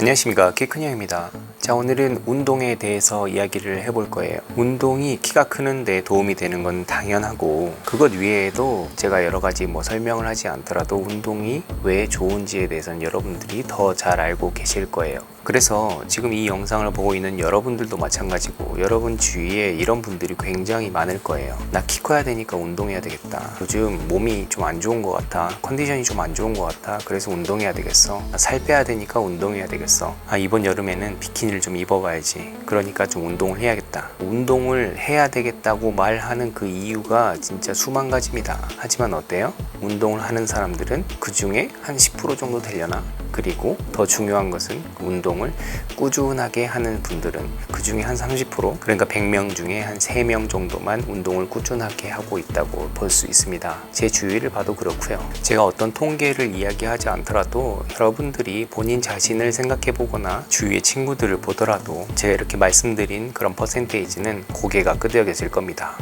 안녕하십니까, 키큰형입니다. 자, 오늘은 운동에 대해서 이야기를 해볼 거예요. 운동이 키가 크는데 도움이 되는 건 당연하고, 그것 외에도 제가 여러 가지 설명을 하지 않더라도 운동이 왜 좋은지에 대해서는 여러분들이 더 잘 알고 계실 거예요. 그래서 지금 이 영상을 보고 있는 여러분들도 마찬가지고, 여러분 주위에 이런 분들이 굉장히 많을 거예요. 나 키 커야 되니까 운동해야 되겠다. 요즘 몸이 좀 안 좋은 것 같아. 컨디션이 좀 안 좋은 것 같아. 그래서 운동해야 되겠어. 살 빼야 되니까 운동해야 되겠어. 이번 여름에는 비키니를 좀 입어봐야지. 그러니까 좀 운동을 해야겠다. 운동을 해야 되겠다고 말하는 그 이유가 진짜 수만 가지입니다. 하지만 어때요? 운동을 하는 사람들은 그 중에 한 10% 정도 되려나? 그리고 더 중요한 것은 운동을 꾸준하게 하는 분들은 그 중에 한 30%, 그러니까 100명 중에 한 3명 정도만 운동을 꾸준하게 하고 있다고 볼 수 있습니다. 제 주위를 봐도 그렇고요. 제가 어떤 통계를 이야기하지 않더라도 여러분들이 본인 자신을 생각해 보거나 주위의 친구들을 보더라도 제가 이렇게 말씀드린 그런 퍼센테이지는 고개가 끄덕여질 겁니다.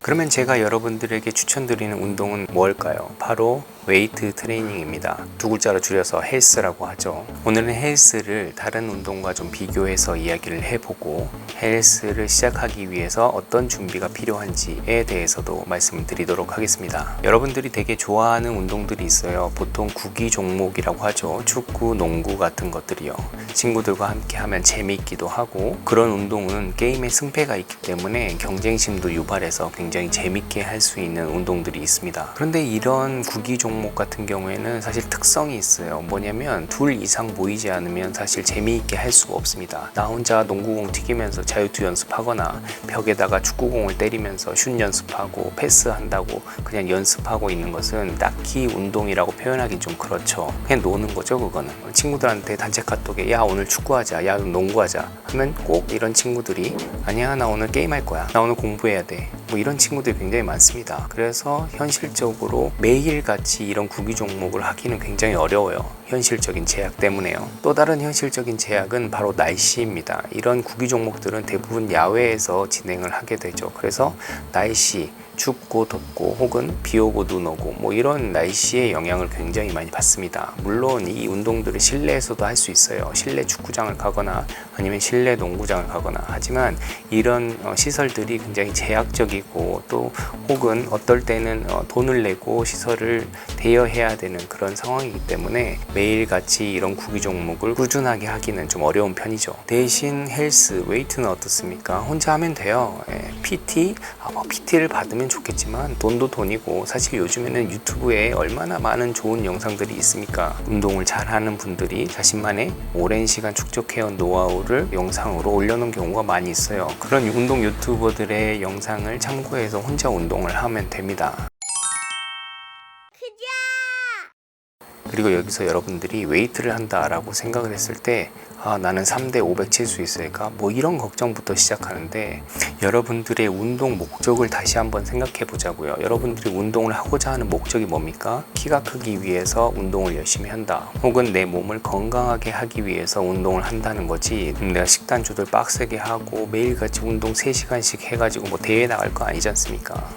그러면 제가 여러분들에게 추천드리는 운동은 뭘까요? 바로 웨이트 트레이닝입니다. 두 글자로 줄여서 헬스라고 하죠. 오늘은 헬스를 다른 운동과 좀 비교해서 이야기를 해보고, 헬스를 시작하기 위해서 어떤 준비가 필요한지에 대해서도 말씀을 드리도록 하겠습니다. 여러분들이 되게 좋아하는 운동들이 있어요. 보통 구기 종목이라고 하죠. 축구, 농구 같은 것들이요. 친구들과 함께 하면 재미있기도 하고, 그런 운동은 게임에 승패가 있기 때문에 경쟁심도 유발해서 굉장히 재밌게 할 수 있는 운동들이 있습니다. 그런데 이런 구기 종목 같은 경우에는 사실 특성이 있어요. 뭐냐면 둘 이상 모이지 않으면 사실 재미있게 할 수가 없습니다. 나 혼자 농구공 튀기면서 자유투 연습하거나 벽에다가 축구공을 때리면서 슛 연습하고 패스한다고 그냥 연습하고 있는 것은 딱히 운동이라고 표현하기 좀 그렇죠. 그냥 노는 거죠. 그거는 친구들한테 단체 카톡에 야 오늘 축구하자, 야 농구하자 하면 꼭 이런 친구들이 아니야 나 오늘 게임할 거야, 나 오늘 공부해야 돼, 이런 친구들이 굉장히 많습니다. 그래서 현실적으로 매일같이 이런 구기 종목을 하기는 굉장히 어려워요. 현실적인 제약 때문에요. 또 다른 현실적인 제약은 바로 날씨입니다. 이런 구기 종목들은 대부분 야외에서 진행을 하게 되죠. 그래서 날씨, 춥고 덥고 혹은 비 오고 눈 오고 이런 날씨의 영향을 굉장히 많이 받습니다. 물론 이 운동들을 실내에서도 할 수 있어요. 실내 축구장을 가거나 아니면 실내 농구장을 가거나. 하지만 이런 시설들이 굉장히 제약적이고, 또 혹은 어떨 때는 돈을 내고 시설을 대여해야 되는 그런 상황이기 때문에 매일같이 이런 구기 종목을 꾸준하게 하기는 좀 어려운 편이죠. 대신 헬스, 웨이트는 어떻습니까? 혼자 하면 돼요. PT? PT를 받으면 좋겠지만 돈도 돈이고, 사실 요즘에는 유튜브에 얼마나 많은 좋은 영상들이 있습니까? 운동을 잘하는 분들이 자신만의 오랜 시간 축적해온 노하우를 영상으로 올려놓은 경우가 많이 있어요. 그런 운동 유튜버들의 영상을 참고해서 혼자 운동을 하면 됩니다. 그리고 여기서 여러분들이 웨이트를 한다라고 생각을 했을 때 나는 3대 500 칠 수 있을까? 이런 걱정부터 시작하는데, 여러분들의 운동 목적을 다시 한번 생각해 보자고요. 여러분들이 운동을 하고자 하는 목적이 뭡니까? 키가 크기 위해서 운동을 열심히 한다. 혹은 내 몸을 건강하게 하기 위해서 운동을 한다는 거지, 내가 식단 조절 빡세게 하고 매일같이 운동 3시간씩 해가지고 대회 나갈 거 아니지 않습니까?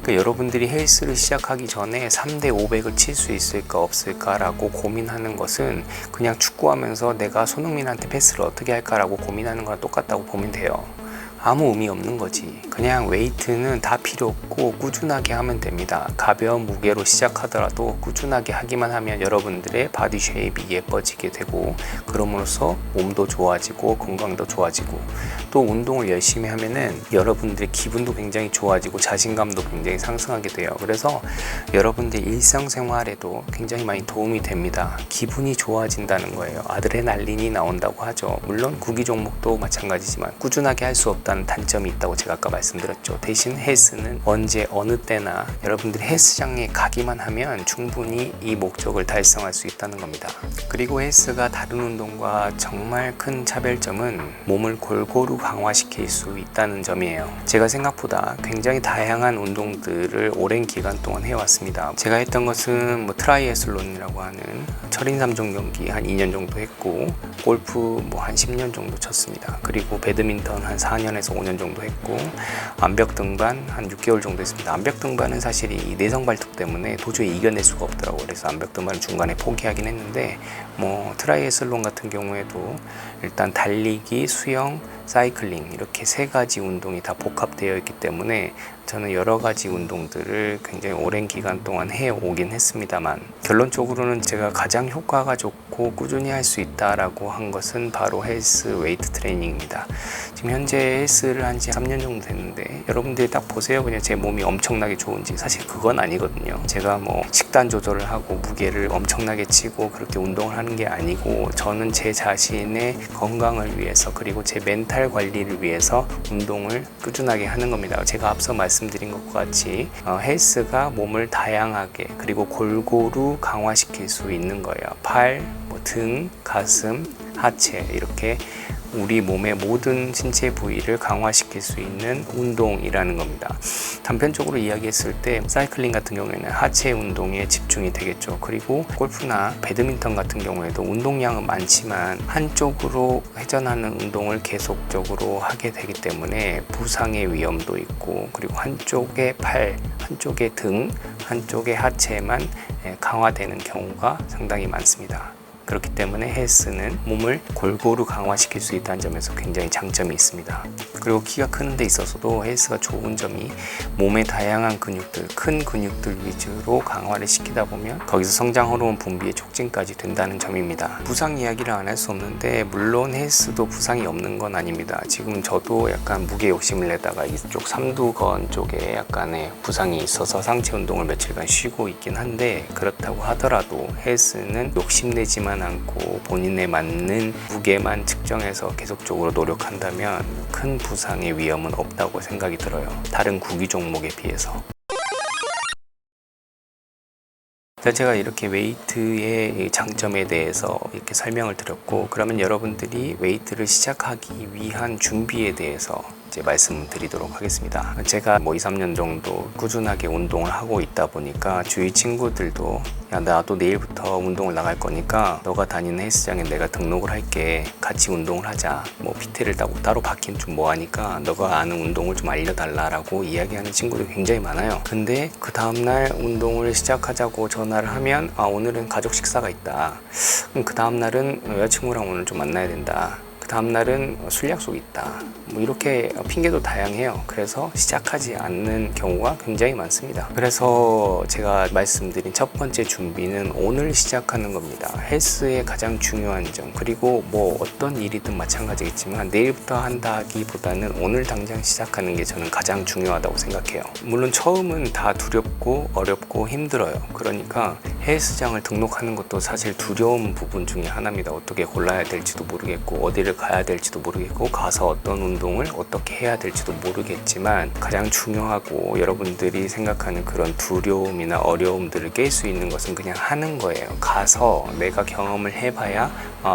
그러니까 여러분들이 헬스를 시작하기 전에 3대 500을 칠 수 있을까 없을까라고 고민하는 것은 그냥 축구하면서 내가 손흥민한테 패스를 어떻게 할까라고 고민하는 거랑 똑같다고 보면 돼요. 아무 의미 없는 거지. 그냥 웨이트는 다 필요 없고 꾸준하게 하면 됩니다. 가벼운 무게로 시작하더라도 꾸준하게 하기만 하면 여러분들의 바디 쉐입이 예뻐지게 되고, 그럼으로써 몸도 좋아지고 건강도 좋아지고, 또 운동을 열심히 하면은 여러분들의 기분도 굉장히 좋아지고 자신감도 굉장히 상승하게 돼요. 그래서 여러분들 일상생활에도 굉장히 많이 도움이 됩니다. 기분이 좋아진다는 거예요. 아드레날린이 나온다고 하죠. 물론 구기 종목도 마찬가지지만 꾸준하게 할 수 없다는 단점이 있다고 제가 아까 말씀드렸죠. 대신 헬스는 언제 어느 때나 여러분들이 헬스장에 가기만 하면 충분히 이 목적을 달성할 수 있다는 겁니다. 그리고 헬스가 다른 운동과 정말 큰 차별점은 몸을 골고루 강화시킬 수 있다는 점이에요. 제가 생각보다 굉장히 다양한 운동들을 오랜 기간 동안 해왔습니다. 제가 했던 것은 트라이애슬론이라고 하는 철인 3종 경기 한 2년 정도 했고, 골프 한 10년 정도 쳤습니다. 그리고 배드민턴 한 4년에서 3년에서 5년 정도 했고, 암벽 등반 한 6개월 정도 했습니다. 암벽 등반은 사실 이 내성 발톱 때문에 도저히 이겨낼 수가 없더라고요. 그래서 암벽 등반을 중간에 포기하긴 했는데, 뭐 트라이애슬론 같은 경우에도 일단 달리기, 수영, 사이클링 이렇게 세 가지 운동이 다 복합되어 있기 때문에 저는 여러 가지 운동들을 굉장히 오랜 기간 동안 해오긴 했습니다만, 결론적으로는 제가 가장 효과가 좋고 꾸준히 할 수 있다라고 한 것은 바로 헬스 웨이트 트레이닝입니다. 지금 현재 헬스를 한 지 3년 정도 됐는데 여러분들이 딱 보세요. 그냥 제 몸이 엄청나게 좋은지. 사실 그건 아니거든요. 제가 뭐 식단 조절을 하고 무게를 엄청나게 치고 그렇게 운동을 하는 게 아니고, 저는 제 자신의 건강을 위해서, 그리고 제 멘탈 관리를 위해서 운동을 꾸준하게 하는 겁니다. 제가 앞서 말씀드린 것과 같이 헬스가 몸을 다양하게 그리고 골고루 강화시킬 수 있는 거예요. 팔, 등, 가슴, 하체 이렇게 우리 몸의 모든 신체 부위를 강화시킬 수 있는 운동이라는 겁니다. 단편적으로 이야기했을 때 사이클링 같은 경우에는 하체 운동에 집중이 되겠죠. 그리고 골프나 배드민턴 같은 경우에도 운동량은 많지만 한쪽으로 회전하는 운동을 계속적으로 하게 되기 때문에 부상의 위험도 있고, 그리고 한쪽의 팔, 한쪽의 등, 한쪽의 하체만 강화되는 경우가 상당히 많습니다. 그렇기 때문에 헬스는 몸을 골고루 강화시킬 수 있다는 점에서 굉장히 장점이 있습니다. 그리고 키가 크는 데 있어서도 헬스가 좋은 점이 몸의 다양한 근육들, 큰 근육들 위주로 강화를 시키다 보면 거기서 성장 호르몬 분비의 촉진까지 된다는 점입니다. 부상 이야기를 안 할 수 없는데, 물론 헬스도 부상이 없는 건 아닙니다. 지금 저도 약간 무게 욕심을 내다가 이쪽 삼두건 쪽에 약간의 부상이 있어서 상체 운동을 며칠간 쉬고 있긴 한데, 그렇다고 하더라도 헬스는 욕심내지만 않고 본인에 맞는 무게만 측정해서 계속적으로 노력한다면 큰 부상의 위험은 없다고 생각이 들어요. 다른 구기 종목에 비해서. 제가 이렇게 웨이트의 장점에 대해서 이렇게 설명을 드렸고, 그러면 여러분들이 웨이트를 시작하기 위한 준비에 대해서 이제 말씀드리도록 하겠습니다. 제가 2, 3년 정도 꾸준하게 운동을 하고 있다 보니까 주위 친구들도, 야, 나도 내일부터 운동을 나갈 거니까 너가 다니는 헬스장에 내가 등록을 할게, 같이 운동을 하자, 뭐 PT를 따로 받긴 좀 뭐하니까 너가 아는 운동을 좀 알려달라라고 이야기하는 친구들이 굉장히 많아요. 근데 그 다음날 운동을 시작하자고 전화를 하면, 오늘은 가족 식사가 있다, 그럼 그 다음날은 여자친구랑 오늘 좀 만나야 된다, 다음날은 술 약속이 있다, 뭐 이렇게 핑계도 다양해요. 그래서 시작하지 않는 경우가 굉장히 많습니다. 그래서 제가 말씀드린 첫 번째 준비는 오늘 시작하는 겁니다. 헬스의 가장 중요한 점, 그리고 뭐 어떤 일이든 마찬가지겠지만 내일부터 한다기보다는 오늘 당장 시작하는 게 저는 가장 중요하다고 생각해요. 물론 처음은 다 두렵고 어렵고 힘들어요. 그러니까 헬스장을 등록하는 것도 사실 두려운 부분 중에 하나입니다. 어떻게 골라야 될지도 모르겠고, 어디를 가야 될지도 모르겠고, 가서 어떤 운동을 어떻게 해야 될지도 모르겠지만, 가장 중요하고 여러분들이 생각하는 그런 두려움이나 어려움들을 깰 수 있는 것은 그냥 하는 거예요. 가서 내가 경험을 해봐야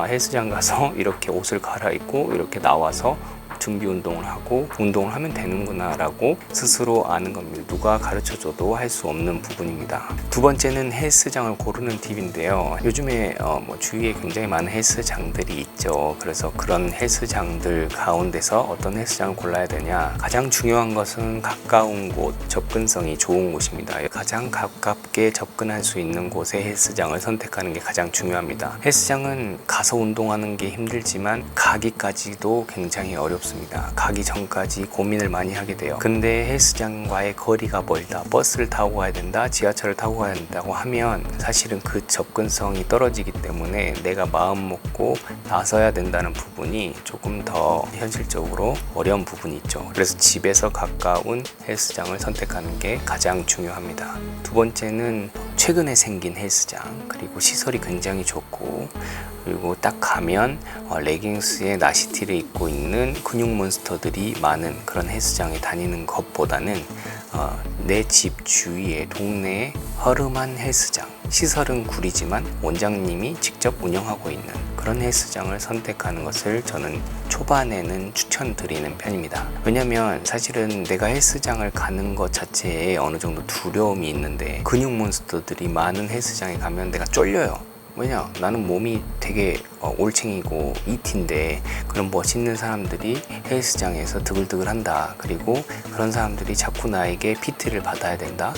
헬스장 가서 이렇게 옷을 갈아입고 이렇게 나와서 준비 운동을 하고 운동을 하면 되는구나 라고 스스로 아는 겁니다. 누가 가르쳐줘도 할 수 없는 부분입니다. 두 번째는 헬스장을 고르는 팁인데요. 요즘에 주위에 굉장히 많은 헬스장들이 있죠. 그래서 그런 헬스장들 가운데서 어떤 헬스장을 골라야 되냐, 가장 중요한 것은 가까운 곳, 접근성이 좋은 곳입니다. 가장 가깝게 접근할 수 있는 곳의 헬스장을 선택하는 게 가장 중요합니다. 헬스장은 가서 운동하는 게 힘들지만 가기까지도 굉장히 어렵습니다. 가기 전까지 고민을 많이 하게 돼요. 근데 헬스장과의 거리가 멀다, 버스를 타고 가야 된다, 지하철을 타고 가야 된다고 하면 사실은 그 접근성이 떨어지기 때문에 내가 마음 먹고 나서야 된다는 부분이 조금 더 현실적으로 어려운 부분이 있죠. 그래서 집에서 가까운 헬스장을 선택하는 게 가장 중요합니다. 두 번째는 최근에 생긴 헬스장, 그리고 시설이 굉장히 좋고, 그리고 딱 가면 레깅스에 나시티를 입고 있는 근육 몬스터들이 많은 그런 헬스장에 다니는 것보다는 내 집 주위에 동네에 허름한 헬스장, 시설은 구리지만 원장님이 직접 운영하고 있는 그런 헬스장을 선택하는 것을 저는 초반에는 추천드리는 편입니다. 왜냐면 사실은 내가 헬스장을 가는 것 자체에 어느 정도 두려움이 있는데, 근육 몬스터들이 많은 헬스장에 가면 내가 쫄려요. 왜냐, 나는 몸이 되게 올챙이고 이티인데 그런 멋있는 사람들이 헬스장에서 드글드글한다. 그리고 그런 사람들이 자꾸 나에게 PT를 받아야 된다.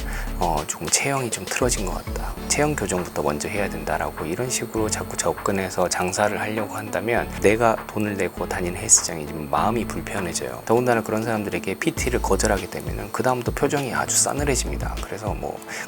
조금 체형이 좀 틀어진 것 같다. 체형 교정부터 먼저 해야 된다라고 이런 식으로 자꾸 접근해서 장사를 하려고 한다면 내가 돈을 내고 다니는 헬스장이 좀 마음이 불편해져요. 더군다나 그런 사람들에게 PT를 거절하게 되면 그 다음부터 표정이 아주 싸늘해집니다. 그래서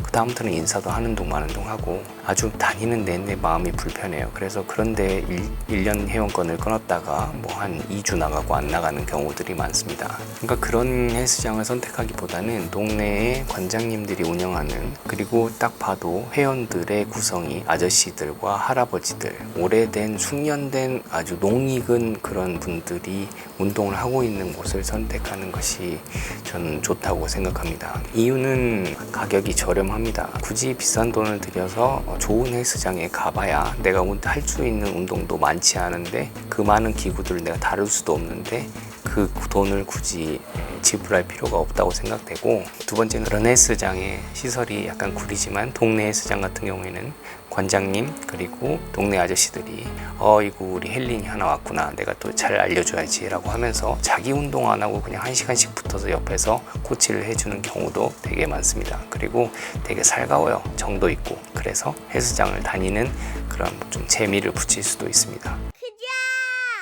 그 다음부터는 인사도 하는 동 마는 동 하고 아주 다니는 내내 마음이 불편해요. 그래서 그런데 1년 회원권을 끊었다가 한 2주 나가고 안 나가는 경우들이 많습니다. 그러니까 그런 헬스장을 선택하기보다는 동네에 관장님들이 운영하는, 그리고 딱 봐도 회원들의 구성이 아저씨들과 할아버지들, 오래된 숙련된 아주 농익은 그런 분들이 운동을 하고 있는 곳을 선택하는 것이 저는 좋다고 생각합니다. 이유는 가격이 저렴합니다. 굳이 비싼 돈을 들여서 좋은 헬스장에 가봐야 내가 할 수 있는 운동도 많지 않은데 그 많은 기구들을 내가 다룰 수도 없는데 그 돈을 굳이 지불할 필요가 없다고 생각되고, 두 번째는 그런 헬스장의 시설이 약간 구리지만 동네 헬스장 같은 경우에는 관장님 그리고 동네 아저씨들이 이거 우리 헬린이 하나 왔구나, 내가 또 잘 알려줘야지 라고 하면서 자기 운동 안 하고 그냥 1시간씩 붙어서 옆에서 코치를 해주는 경우도 되게 많습니다. 그리고 되게 살가워요. 정도 있고. 그래서 헬스장을 다니는 그런 좀 재미를 붙일 수도 있습니다.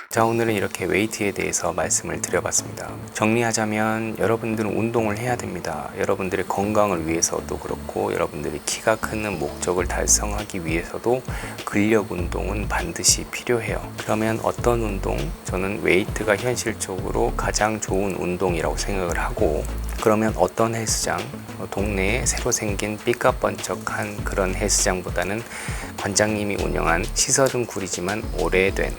자, 오늘은 이렇게 웨이트에 대해서 말씀을 드려봤습니다. 정리하자면 여러분들은 운동을 해야 됩니다. 여러분들의 건강을 위해서도 그렇고 여러분들이 키가 크는 목적을 달성하기 위해서도 근력 운동은 반드시 필요해요. 그러면 어떤 운동? 저는 웨이트가 현실적으로 가장 좋은 운동이라고 생각을 하고, 그러면 어떤 헬스장? 동네에 새로 생긴 삐까번쩍한 그런 헬스장보다는 관장님이 운영한 시설은 구리지만 오래된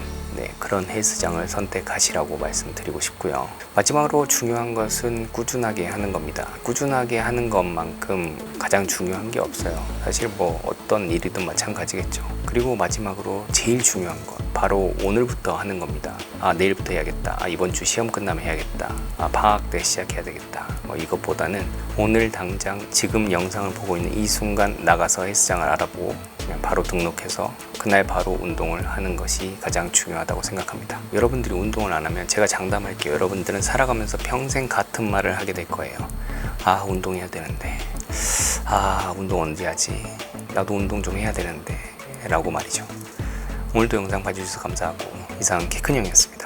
그런 헬스장을 선택하시라고 말씀드리고 싶고요. 마지막으로 중요한 것은 꾸준하게 하는 겁니다. 꾸준하게 하는 것만큼 가장 중요한 게 없어요. 사실 어떤 일이든 마찬가지겠죠. 그리고 마지막으로 제일 중요한 것, 바로 오늘부터 하는 겁니다. 내일부터 해야겠다. 이번 주 시험 끝나면 해야겠다. 방학 때 시작해야 되겠다. 이것보다는 오늘 당장 지금 영상을 보고 있는 이 순간 나가서 헬스장을 알아보고 그냥 바로 등록해서 그날 바로 운동을 하는 것이 가장 중요하다고 생각합니다. 여러분들이 운동을 안 하면 제가 장담할게요. 여러분들은 살아가면서 평생 같은 말을 하게 될 거예요. 운동해야 되는데, 운동 언제 하지? 나도 운동 좀 해야 되는데 라고 말이죠. 오늘도 영상 봐주셔서 감사하고, 이상 키큰형이었습니다.